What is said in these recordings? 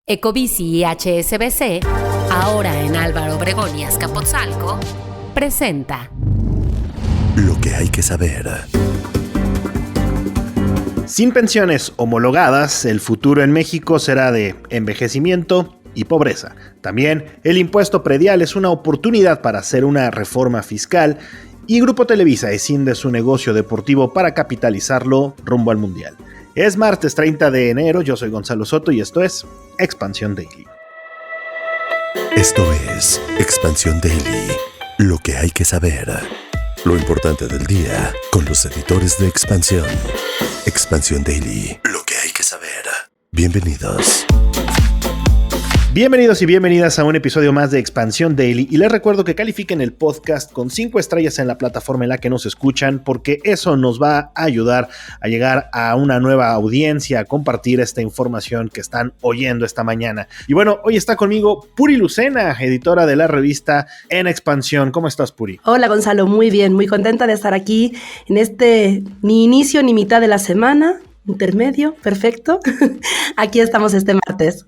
Ecobici y HSBC, ahora en Álvaro Obregón y Azcapotzalco, presenta Lo que hay que saber. Sin pensiones homologadas, el futuro en México será de envejecimiento y pobreza. También el impuesto predial es una oportunidad para hacer una reforma fiscal y Grupo Televisa escinde su negocio deportivo para capitalizarlo rumbo al Mundial. Es martes 30 de enero, yo soy Gonzalo Soto y esto es Expansión Daily. Esto es Expansión Daily. Lo que hay que saber. Lo importante del día con los editores de Expansión. Expansión Daily. Lo que hay que saber. Bienvenidos. Bienvenidos y bienvenidas a un episodio más de Expansión Daily y les recuerdo que califiquen el podcast con 5 estrellas en la plataforma en la que nos escuchan porque eso nos va a ayudar a llegar a una nueva audiencia, a compartir esta información que están oyendo esta mañana. Y bueno, hoy está conmigo Puri Lucena, editora de la revista En Expansión. ¿Cómo estás, Puri? Hola, Gonzalo, muy bien, muy contenta de estar aquí en este ni inicio ni mitad de la semana. Intermedio, perfecto. Aquí estamos este martes.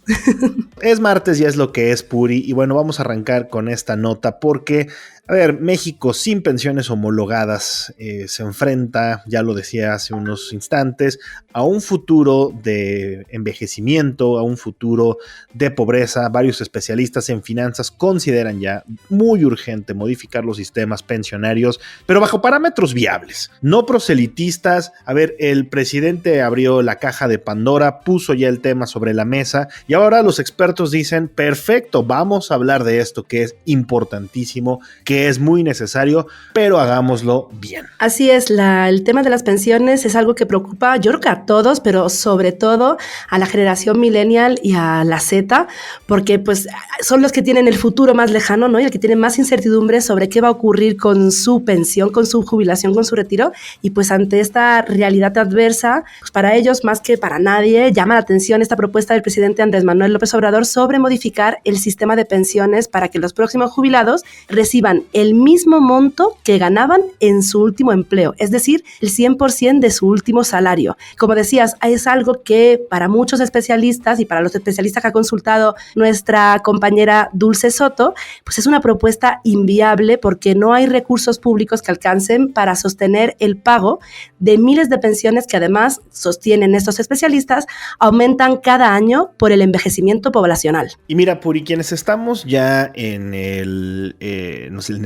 Es martes y es lo que es, Puri. Y bueno, vamos a arrancar con esta nota porque, a ver, México sin pensiones homologadas se enfrenta, ya lo decía hace unos instantes, a un futuro de envejecimiento, a un futuro de pobreza. Varios especialistas en finanzas consideran ya muy urgente modificar los sistemas pensionarios, pero bajo parámetros viables, no proselitistas. A ver, el presidente abrió la caja de Pandora, puso ya el tema sobre la mesa y ahora los expertos dicen, perfecto, vamos a hablar de esto que es importantísimo, que es muy necesario, pero hagámoslo bien. Así es, el tema de las pensiones es algo que preocupa, yo creo que a todos, pero sobre todo a la generación millennial y a la Z, porque pues son los que tienen el futuro más lejano, ¿no? Y el que tiene más incertidumbre sobre qué va a ocurrir con su pensión, con su jubilación, con su retiro, y pues ante esta realidad adversa, pues para ellos más que para nadie llama la atención esta propuesta del presidente Andrés Manuel López Obrador sobre modificar el sistema de pensiones para que los próximos jubilados reciban el mismo monto que ganaban en su último empleo, es decir, el 100% de su último salario. Como decías, es algo que para muchos especialistas y para los especialistas que ha consultado nuestra compañera Dulce Soto, pues es una propuesta inviable porque no hay recursos públicos que alcancen para sostener el pago de miles de pensiones que además, sostienen estos especialistas, aumentan cada año por el envejecimiento poblacional. Y mira, Puri, quienes estamos ya en el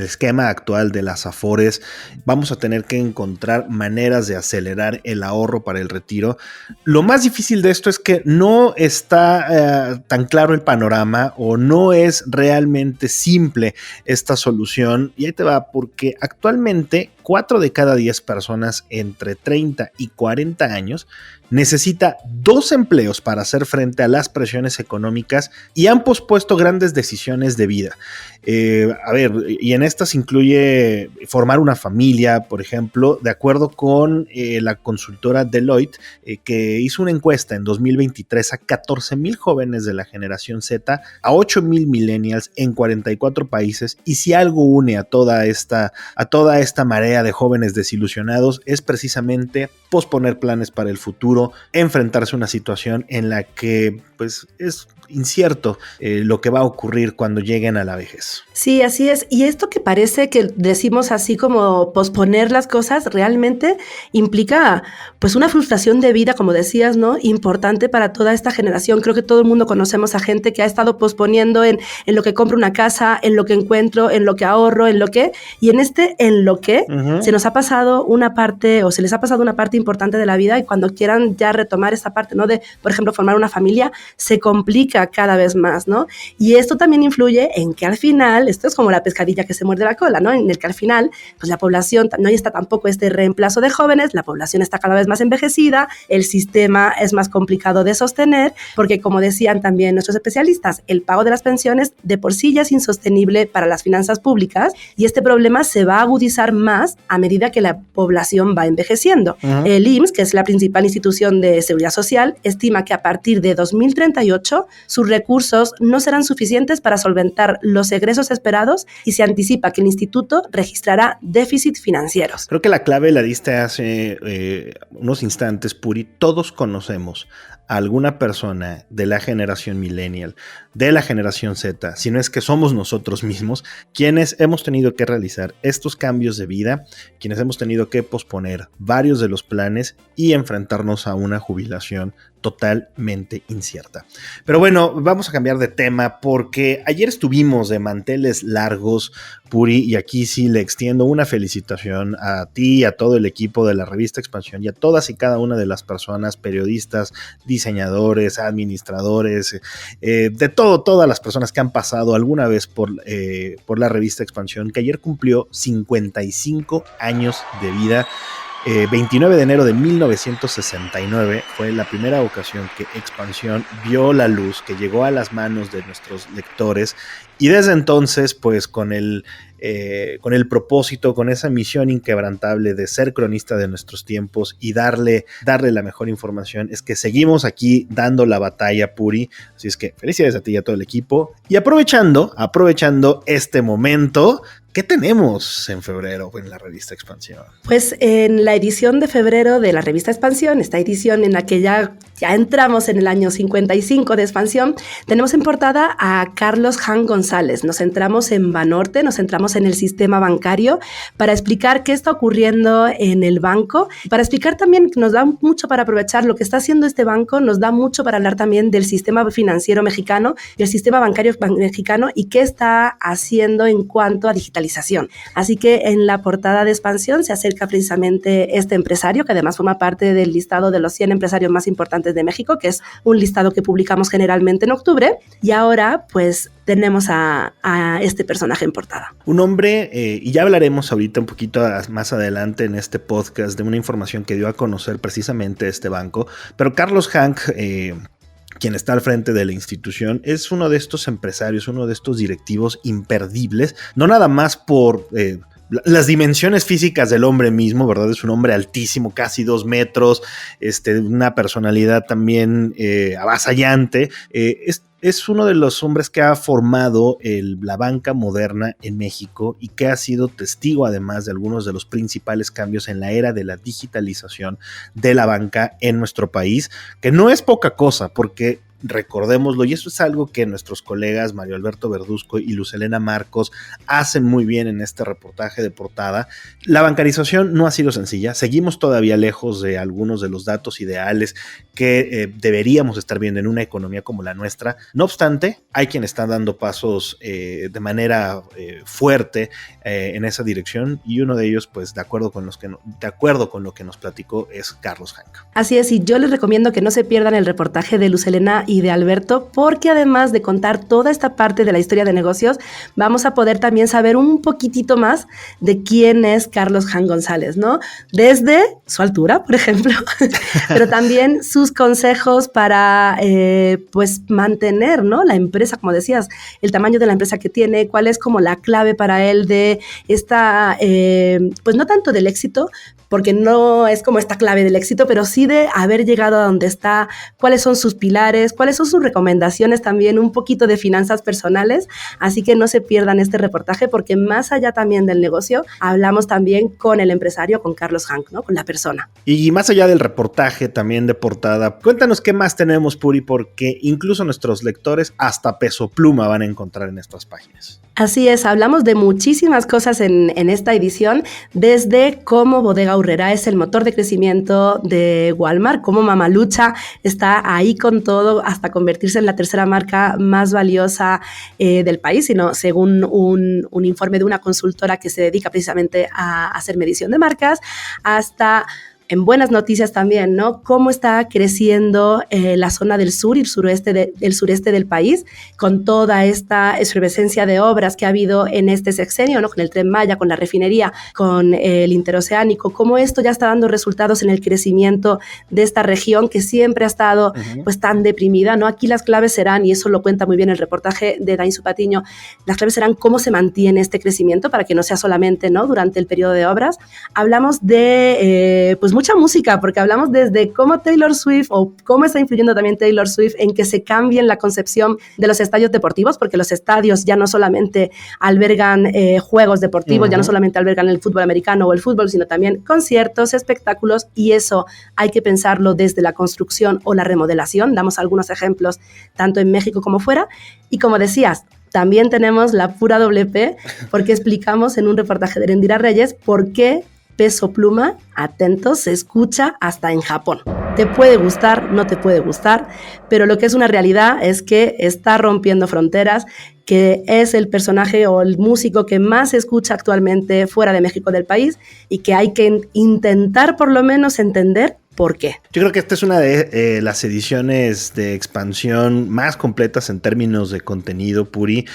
esquema actual de las Afores, vamos a tener que encontrar maneras de acelerar el ahorro para el retiro. Lo más difícil de esto es que no está tan claro el panorama o no es realmente simple esta solución. Y ahí te va, porque actualmente 4 de cada 10 personas entre 30 y 40 años necesita 2 empleos para hacer frente a las presiones económicas y han pospuesto grandes decisiones de vida. Y en estas incluye formar una familia, por ejemplo, de acuerdo con la consultora Deloitte, que hizo una encuesta en 2023 a 14,000 jóvenes de la generación Z, a 8,000 millennials en 44 países, y si algo une a toda esta marea de jóvenes desilusionados es precisamente posponer planes para el futuro, enfrentarse a una situación en la que pues es incierto lo que va a ocurrir cuando lleguen a la vejez. Sí, así es. Y esto que parece que decimos así como posponer las cosas, realmente implica pues una frustración de vida, como decías, ¿no? Importante para toda esta generación. Creo que todo el mundo conocemos a gente que ha estado posponiendo en lo que compro una casa, en lo que encuentro, en lo que ahorro, en lo que se nos ha pasado una parte, o se les ha pasado una parte importante de la vida, y cuando quieran ya retomar esta parte, ¿no? De, por ejemplo, formar una familia, se complica cada vez más, ¿no? Y esto también influye en que al final, esto es como la pescadilla que se muerde la cola, ¿no? En el que al final, pues la población, no está tampoco este reemplazo de jóvenes, la población está cada vez más envejecida, el sistema es más complicado de sostener, porque como decían también nuestros especialistas, el pago de las pensiones de por sí ya es insostenible para las finanzas públicas, y este problema se va a agudizar más a medida que la población va envejeciendo. El IMSS, que es la principal institución de seguridad social, estima que a partir de 2038 sus recursos no serán suficientes para solventar los egresos esperados y se anticipa que el instituto registrará déficit financieros. Creo que la clave la diste hace unos instantes, Puri. Todos conocemos a alguna persona de la generación millennial, de la generación Z, sino es que somos nosotros mismos quienes hemos tenido que realizar estos cambios de vida, quienes hemos tenido que posponer varios de los planes y enfrentarnos a una jubilación totalmente incierta. Pero bueno, vamos a cambiar de tema porque ayer estuvimos de manteles largos, Puri, y aquí sí le extiendo una felicitación a ti, a todo el equipo de la revista Expansión y a todas y cada una de las personas, periodistas, diseñadores, administradores, todas las personas que han pasado alguna vez por la revista Expansión, que ayer cumplió 55 años de vida. 29 de enero de 1969 fue la primera ocasión que Expansión vio la luz, que llegó a las manos de nuestros lectores, y desde entonces, pues con el propósito, con esa misión inquebrantable de ser cronista de nuestros tiempos y darle la mejor información, es que seguimos aquí dando la batalla, Puri. Así es que felicidades a ti y a todo el equipo. Y aprovechando este momento, ¿qué tenemos en febrero en la revista Expansión? Pues en la edición de febrero de la revista Expansión, esta edición en la que ya entramos en el año 55 de Expansión, tenemos en portada a Carlos Hank González. Nos centramos en Banorte, nos centramos en el sistema bancario para explicar qué está ocurriendo en el banco, para explicar también que nos da mucho para aprovechar lo que está haciendo este banco, nos da mucho para hablar también del sistema financiero mexicano y el sistema bancario mexicano y qué está haciendo en cuanto a digitalización. Así que en la portada de Expansión se acerca precisamente este empresario, que además forma parte del listado de los 100 empresarios más importantes de México, que es un listado que publicamos generalmente en octubre, y ahora pues tenemos a este personaje en portada. Un hombre, y ya hablaremos ahorita un poquito más adelante en este podcast de una información que dio a conocer precisamente este banco, pero Carlos Hank, quien está al frente de la institución, es uno de estos empresarios, uno de estos directivos imperdibles, no nada más por las dimensiones físicas del hombre mismo, ¿verdad? Es un hombre altísimo, casi 2 metros, una personalidad también avasallante. Es uno de los hombres que ha formado la banca moderna en México y que ha sido testigo además de algunos de los principales cambios en la era de la digitalización de la banca en nuestro país, que no es poca cosa, porque recordémoslo, y eso es algo que nuestros colegas Mario Alberto Verduzco y Luz Helena Marcos hacen muy bien en este reportaje de portada. La bancarización no ha sido sencilla, seguimos todavía lejos de algunos de los datos ideales que deberíamos estar viendo en una economía como la nuestra. No obstante, hay quien está dando pasos de manera fuerte en esa dirección, y uno de ellos, pues de acuerdo con lo que nos platicó, es Carlos Hank. Así es, y yo les recomiendo que no se pierdan el reportaje de Luz Helena y de Alberto, porque además de contar toda esta parte de la historia de negocios, vamos a poder también saber un poquitito más de quién es Carlos Hank González, ¿no? Desde su altura, por ejemplo, pero también sus consejos para pues mantener, ¿no?, la empresa, como decías, el tamaño de la empresa que tiene, cuál es como la clave para él de esta, pues no tanto del éxito, porque no es como esta clave del éxito, pero sí de haber llegado a donde está, cuáles son sus pilares, cuáles son sus recomendaciones, también un poquito de finanzas personales. Así que no se pierdan este reportaje, porque más allá también del negocio, hablamos también con el empresario, con Carlos Hank, ¿no?, con la persona. Y más allá del reportaje también de portada, cuéntanos qué más tenemos, Puri, porque incluso nuestros lectores hasta peso pluma van a encontrar en estas páginas. Así es, hablamos de muchísimas cosas en esta edición, desde cómo Bodega Aurrerá es el motor de crecimiento de Walmart, cómo Mamalucha está ahí con todo hasta convertirse en la tercera marca más valiosa del país, sino según un informe de una consultora que se dedica precisamente a hacer medición de marcas, hasta en buenas noticias también, ¿no?, cómo está creciendo la zona del sur y el sureste del país, con toda esta efervescencia de obras que ha habido en este sexenio, ¿no?, con el Tren Maya, con la refinería, con el interoceánico, cómo esto ya está dando resultados en el crecimiento de esta región que siempre ha estado pues tan deprimida, ¿no? Aquí las claves serán, y eso lo cuenta muy bien el reportaje de Dainzú Patiño, las claves serán cómo se mantiene este crecimiento para que no sea solamente, ¿no?, durante el periodo de obras. Hablamos de pues pues mucha música, porque hablamos desde cómo Taylor Swift o cómo está influyendo también Taylor Swift en que se cambie la concepción de los estadios deportivos, porque los estadios ya no solamente albergan juegos deportivos, ya no solamente albergan el fútbol americano o el fútbol, sino también conciertos, espectáculos, y eso hay que pensarlo desde la construcción o la remodelación. Damos algunos ejemplos tanto en México como fuera, y como decías, también tenemos la pura doble P, porque explicamos en un reportaje de Erendira Reyes por qué Peso Pluma, atentos, se escucha hasta en Japón. Te puede gustar, no te puede gustar, pero lo que es una realidad es que está rompiendo fronteras, que es el personaje o el músico que más se escucha actualmente fuera de México del país y que hay que intentar por lo menos entender ¿por qué? Yo creo que esta es una de las ediciones de expansión más completas en términos de contenido, Puri.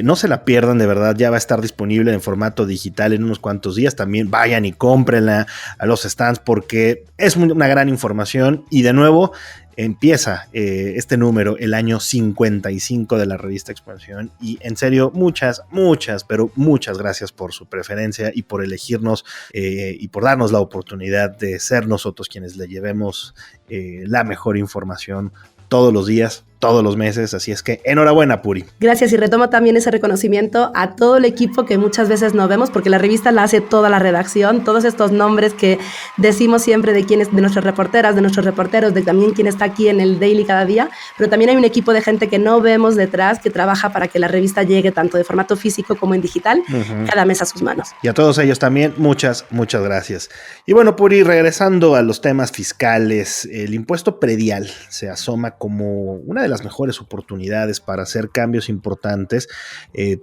No se la pierdan, de verdad, ya va a estar disponible en formato digital en unos cuantos días. También vayan y cómprenla a los stands porque es una gran información y de nuevo empieza este número, el año 55 de la revista Expansión, y en serio, muchas gracias por su preferencia y por elegirnos y por darnos la oportunidad de ser nosotros quienes le llevemos la mejor información todos los días, todos los meses, así es que enhorabuena, Puri. Gracias, y retomo también ese reconocimiento a todo el equipo que muchas veces no vemos, porque la revista la hace toda la redacción, todos estos nombres que decimos siempre de quienes, de nuestras reporteras, de nuestros reporteros, de también quien está aquí en el Daily cada día, pero también hay un equipo de gente que no vemos detrás, que trabaja para que la revista llegue tanto de formato físico como en digital, cada mes a sus manos. Y a todos ellos también, muchas gracias. Y bueno, Puri, regresando a los temas fiscales, el impuesto predial se asoma como una de las mejores oportunidades para hacer cambios importantes,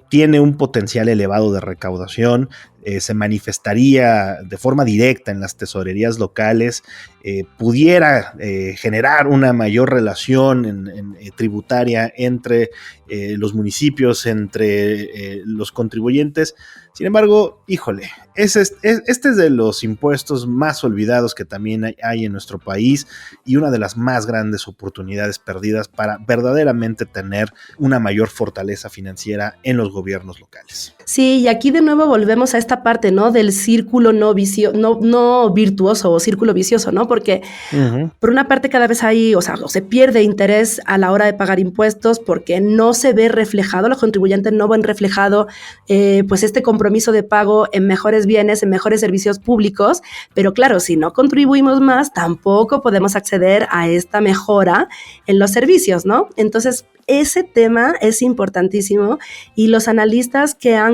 tiene un potencial elevado de recaudación, se manifestaría de forma directa en las tesorerías locales, pudiera generar una mayor relación tributaria entre los municipios, entre los contribuyentes. Sin embargo, híjole, este es de los impuestos más olvidados que también hay en nuestro país y una de las más grandes oportunidades perdidas para verdaderamente tener una mayor fortaleza financiera en los gobiernos locales. Sí, y aquí de nuevo volvemos a esta parte, ¿no? Del círculo no virtuoso o círculo vicioso, ¿no? Porque por una parte cada vez hay, o se pierde interés a la hora de pagar impuestos porque no se ve reflejado, los contribuyentes no ven reflejado pues este compromiso de pago en mejores bienes, en mejores servicios públicos, pero claro, si no contribuimos más, tampoco podemos acceder a esta mejora en los servicios, ¿no? Entonces, ese tema es importantísimo y los analistas que ha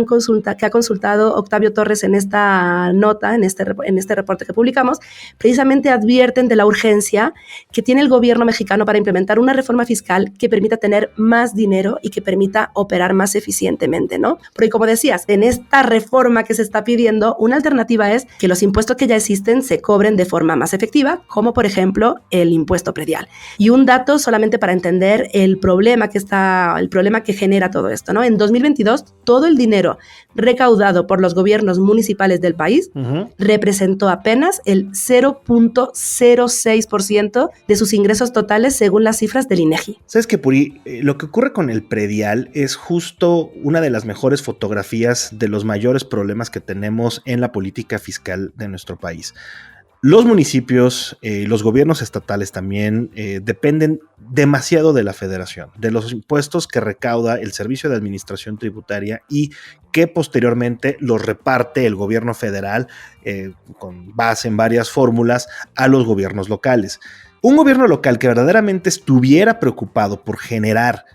consultado Octavio Torres en esta nota, en este reporte que publicamos, precisamente advierten de la urgencia que tiene el gobierno mexicano para implementar una reforma fiscal que permita tener más dinero y que permita operar más eficientemente, ¿no? Porque como decías, en esta reforma que se está pidiendo, una alternativa es que los impuestos que ya existen se cobren de forma más efectiva, como por ejemplo el impuesto predial. Y un dato solamente para entender el problema que genera todo esto, ¿no? En 2022, todo el dinero recaudado por los gobiernos municipales del país representó apenas el 0.06% de sus ingresos totales según las cifras del INEGI. ¿Sabes qué, Puri? Lo que ocurre con el predial es justo una de las mejores fotografías de los mayores problemas que tenemos en la política fiscal de nuestro país. Los municipios, los gobiernos estatales también dependen demasiado de la federación, de los impuestos que recauda el Servicio de Administración Tributaria y que posteriormente los reparte el gobierno federal con base en varias fórmulas a los gobiernos locales. Un gobierno local que verdaderamente estuviera preocupado por generar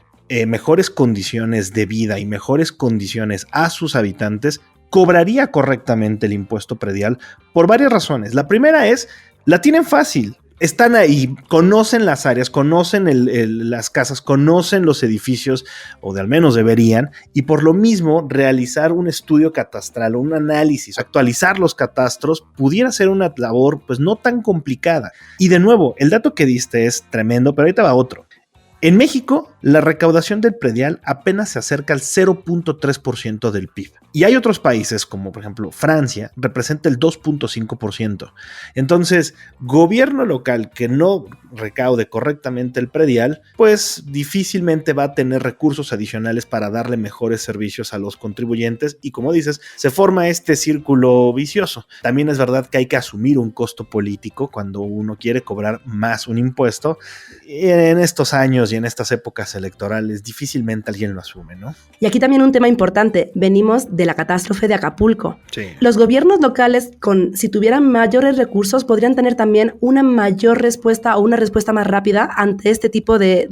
mejores condiciones de vida y mejores condiciones a sus habitantes, cobraría correctamente el impuesto predial por varias razones. La primera es, la tienen fácil, están ahí, conocen las áreas, conocen las casas, conocen los edificios, o de al menos deberían, y por lo mismo realizar un estudio catastral o un análisis, actualizar los catastros, pudiera ser una labor pues no tan complicada. Y de nuevo, el dato que diste es tremendo, pero ahorita va otro. En México, la recaudación del predial apenas se acerca al 0.3% del PIB. Y hay otros países, como por ejemplo Francia, representa el 2.5%. Entonces, gobierno local que no recaude correctamente el predial, pues difícilmente va a tener recursos adicionales para darle mejores servicios a los contribuyentes y, como dices, se forma este círculo vicioso. También es verdad que hay que asumir un costo político cuando uno quiere cobrar más un impuesto. En estos años y en estas épocas electorales difícilmente alguien lo asume, ¿no? Y aquí también un tema importante, venimos de la catástrofe de Acapulco. Sí. Los gobiernos locales, si tuvieran mayores recursos, podrían tener también una mayor respuesta o una respuesta más rápida ante este tipo de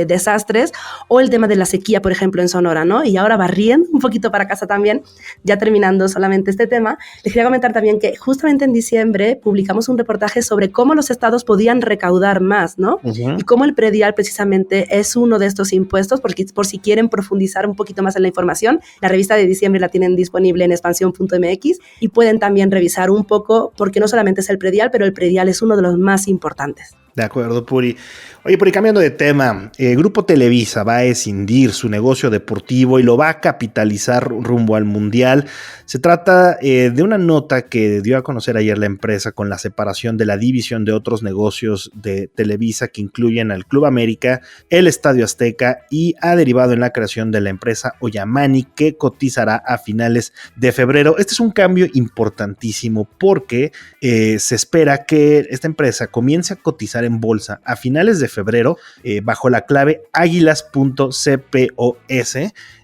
desastres, o el tema de la sequía, por ejemplo, en Sonora, ¿no? Y ahora barriendo un poquito para casa también, ya terminando solamente este tema, les quería comentar también que justamente en diciembre publicamos un reportaje sobre cómo los estados podían recaudar más, ¿no? Y cómo el predial precisamente es uno de estos impuestos, porque por si quieren profundizar un poquito más en la información, la revista de diciembre la tienen disponible en expansión.mx y pueden también revisar un poco, porque no solamente es el predial, pero el predial es uno de los más importantes. De acuerdo, Puri. Oye, Puri, cambiando de tema, Grupo Televisa va a escindir su negocio deportivo y lo va a capitalizar rumbo al Mundial. Se trata de una nota que dio a conocer ayer la empresa con la separación de la división de otros negocios de Televisa que incluyen al Club América, el Estadio Azteca y ha derivado en la creación de la empresa Oyamani que cotizará a finales de febrero. Este es un cambio importantísimo porque se espera que esta empresa comience a cotizar en bolsa a finales de febrero bajo la clave águilas.cpos.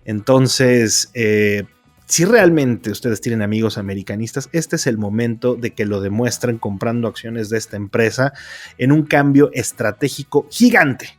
Entonces, si realmente ustedes tienen amigos americanistas, este es el momento de que lo demuestren comprando acciones de esta empresa en un cambio estratégico gigante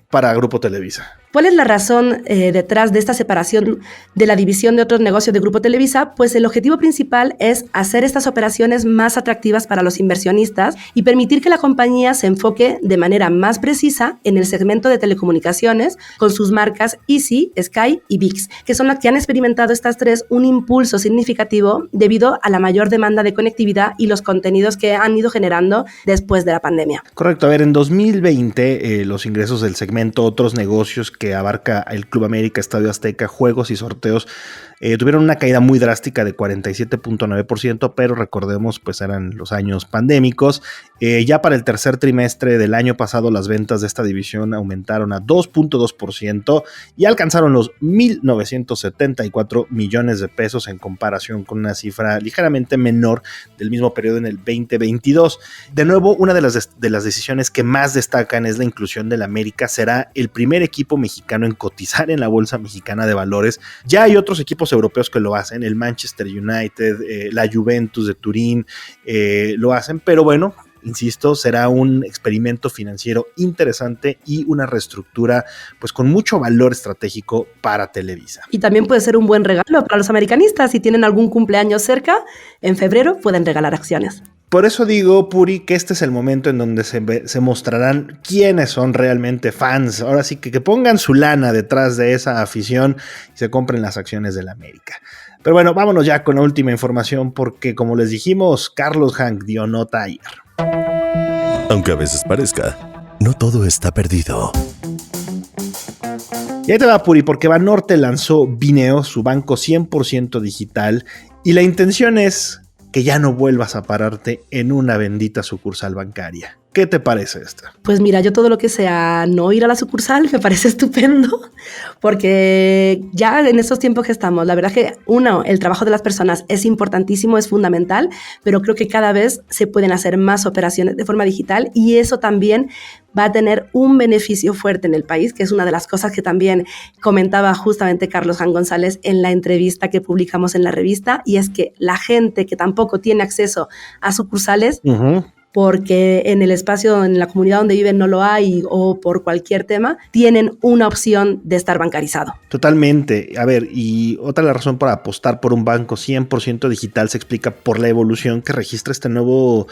para Grupo Televisa. ¿Cuál es la razón detrás de esta separación de la división de otros negocios de Grupo Televisa? Pues el objetivo principal es hacer estas operaciones más atractivas para los inversionistas y permitir que la compañía se enfoque de manera más precisa en el segmento de telecomunicaciones con sus marcas Easy, Sky y ViX, que son las que han experimentado estas tres un impulso significativo debido a la mayor demanda de conectividad y los contenidos que han ido generando después de la pandemia. Correcto, a ver, en 2020 los ingresos del segmento otros negocios que abarca el Club América, Estadio Azteca, juegos y sorteos, tuvieron una caída muy drástica de 47.9%, pero recordemos, pues eran los años pandémicos. Ya para el tercer trimestre del año pasado, las ventas de esta división aumentaron a 2.2% y alcanzaron los 1.974 millones de pesos en comparación con una cifra ligeramente menor del mismo periodo en el 2022. De nuevo, una de las decisiones que más destacan es la inclusión del América. Será el primer equipo mexicano en cotizar en la Bolsa Mexicana de Valores. Ya hay otros equipos europeos que lo hacen, el Manchester United, la Juventus de Turín lo hacen, pero bueno, insisto, será un experimento financiero interesante y una reestructura pues con mucho valor estratégico para Televisa. Y también puede ser un buen regalo para los americanistas. Si tienen algún cumpleaños cerca, en febrero pueden regalar acciones. Por eso digo, Puri, que este es el momento en donde se mostrarán quiénes son realmente fans. Ahora sí que pongan su lana detrás de esa afición y se compren las acciones del América. Pero bueno, vámonos ya con la última información porque, como les dijimos, Carlos Hank dio nota ayer. Aunque a veces parezca, no todo está perdido. Y ahí te va, Puri, porque Banorte lanzó Bineo, su banco 100% digital, y la intención es que ya no vuelvas a pararte en una bendita sucursal bancaria. ¿Qué te parece esta? Pues mira, yo todo lo que sea no ir a la sucursal me parece estupendo, porque ya en estos tiempos que estamos, la verdad que el trabajo de las personas es importantísimo, es fundamental, pero creo que cada vez se pueden hacer más operaciones de forma digital y eso también va a tener un beneficio fuerte en el país, que es una de las cosas que también comentaba justamente Carlos Jan González en la entrevista que publicamos en la revista, y es que la gente que tampoco tiene acceso a sucursales, porque en el espacio, en la comunidad donde viven no lo hay o por cualquier tema, tienen una opción de estar bancarizado. Totalmente. A ver, y otra de la razón para apostar por un banco 100% digital se explica por la evolución que registra este nuevo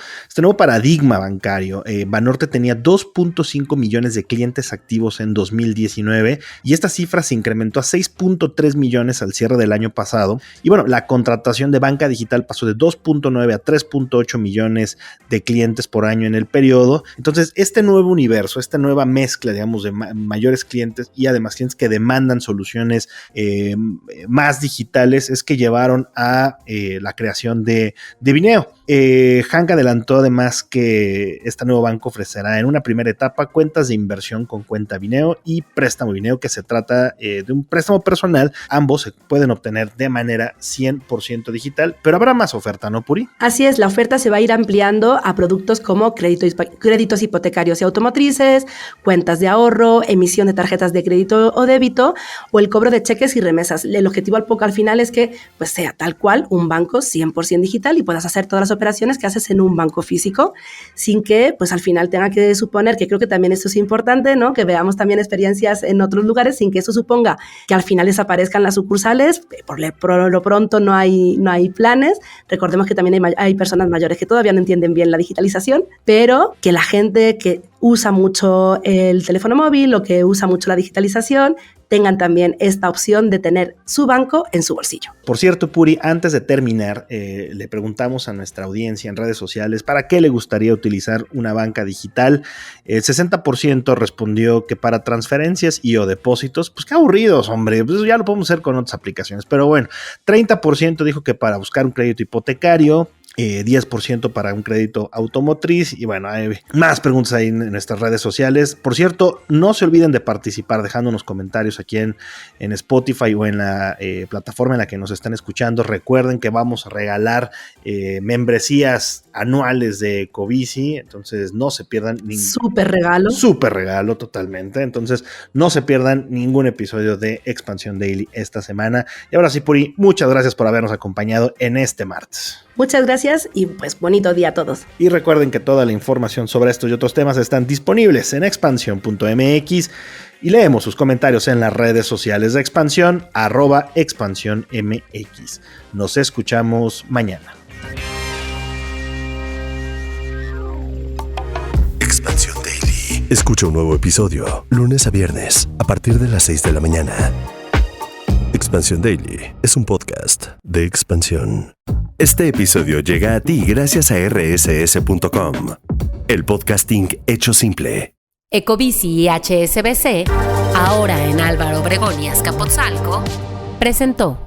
paradigma bancario. Banorte tenía 2.5 millones de clientes activos en 2019 y esta cifra se incrementó a 6.3 millones al cierre del año pasado. Y bueno, la contratación de banca digital pasó de 2.9 a 3.8 millones de clientes clientes por año en el periodo. Entonces, este nuevo universo, esta nueva mezcla, digamos, de mayores clientes y además clientes que demandan soluciones más digitales, es que llevaron a la creación de Bineo. Hank adelantó además que este nuevo banco ofrecerá en una primera etapa cuentas de inversión con cuenta Bineo y préstamo Bineo, que se trata de un préstamo personal. Ambos se pueden obtener de manera 100% digital, pero habrá más oferta, ¿no, Puri? Así es, la oferta se va a ir ampliando a productos como créditos hipotecarios y automotrices, cuentas de ahorro, emisión de tarjetas de crédito o débito o el cobro de cheques y remesas. El objetivo al final es que pues, sea tal cual un banco 100% digital y puedas hacer todas las operaciones que haces en un banco físico sin que pues al final tenga que suponer, que creo que también esto es importante, ¿no? Que veamos también experiencias en otros lugares sin que eso suponga que al final desaparezcan las sucursales. Por lo pronto no hay planes. Recordemos que también hay personas mayores que todavía no entienden bien la digitalización, pero que la gente que usa mucho el teléfono móvil o que usa mucho la digitalización tengan también esta opción de tener su banco en su bolsillo. Por cierto, Puri, antes de terminar, le preguntamos a nuestra audiencia en redes sociales para qué le gustaría utilizar una banca digital. El 60% respondió que para transferencias y o depósitos, pues qué aburridos, hombre, pues ya lo podemos hacer con otras aplicaciones, pero bueno, 30% dijo que para buscar un crédito hipotecario, 10% para un crédito automotriz y bueno, hay más preguntas ahí en nuestras redes sociales. Por cierto, no se olviden de participar dejándonos comentarios aquí en Spotify o en la plataforma en la que nos están escuchando. Recuerden que vamos a regalar membresías anuales de Ecobici, entonces no se pierdan súper regalo totalmente, entonces no se pierdan ningún episodio de Expansión Daily esta semana. Y ahora sí, Puri, muchas gracias por habernos acompañado en este martes. Muchas gracias y pues bonito día a todos. Y recuerden que toda la información sobre estos y otros temas están disponibles en expansión.mx y leemos sus comentarios en las redes sociales de Expansión, @expansiónmx. Nos escuchamos mañana. Expansión Daily. Escucha un nuevo episodio lunes a viernes a partir de las 6 de la mañana. Expansión Daily es un podcast de Expansión. Este episodio llega a ti gracias a rss.com, el podcasting hecho simple. Ecobici y HSBC, ahora en Álvaro Obregón y Azcapotzalco, presentó